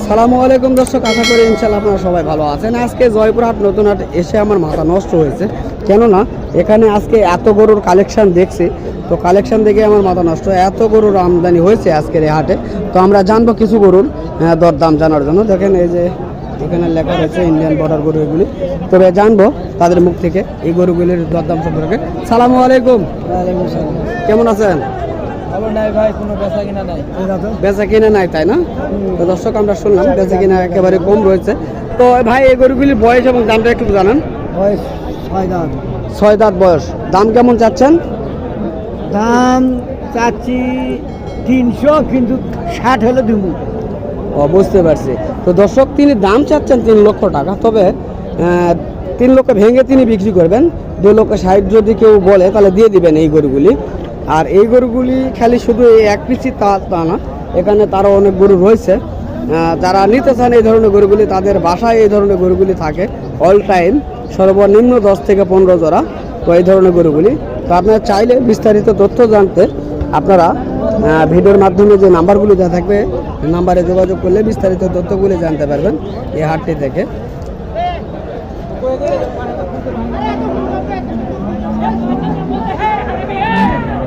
সালামু আলাইকুম দর্শক, আশা করি ইনশাল্লাহ আপনারা সবাই ভালো আছেন। আজকে জয়পুরহাট নতুন হাট এসে আমার মাথা নষ্ট হয়েছে, কেননা এখানে আজকে এত গরুর কালেকশন দেখছি, তো কালেকশন দেখে আমার মাথা নষ্ট। এত গরুর আমদানি হয়েছে আজকের এই হাটে, তো আমরা জানবো কিছু গরুর দরদাম জানার জন্য। দেখেন এই যে এখানে লেখা রয়েছে ইন্ডিয়ান বর্ডার গরু এগুলি, তবে জানবো তাদের মুখ থেকে এই গরুগুলির দরদাম সম্পর্কে। সালামু আলাইকুম, কেমন আছেন? বেচা কিনা নাই তাই না? তো দর্শক আমরা শুনলাম বেচা কিনা একেবারে কম রয়েছে। তো ভাই এই গরুগুলির বয়স এবং দামটা একটু জানান। বয়স 6 দাঁত। 6 দাঁত বয়স। দাম কেমন চাচ্ছেন? দাম চাচ্ছি 300, কিন্তু 60 হলে দিব। ও, বুঝতে পারছি। তো দর্শক তিনি দাম চাচ্ছেন 3 লক্ষ টাকা, তবে 3 লক্ষ ভেঙে তিনি বিক্রি করবেন। 2 লক্ষ 60 যদি কেউ বলে তাহলে দিয়ে দিবেন এই গরুগুলি। আর এই গরুগুলি খালি শুধু এই এক পিসি তা না, এখানে তারও অনেক গরু রয়েছে। যারা নিতে চান এই ধরনের গরুগুলি, তাদের বাসায় এই ধরনের গরুগুলি থাকে অল টাইম, সর্বনিম্ন 10 থেকে 15 জোড়া। তো এই ধরনের গরুগুলি, তো আপনারা চাইলে বিস্তারিত তথ্য জানতে আপনারা ভিডিওর মাধ্যমে যে নাম্বারগুলি দেওয়া থাকবে নাম্বারে যোগাযোগ করলে বিস্তারিত তথ্যগুলি জানতে পারবেন এই হাটটি থেকে।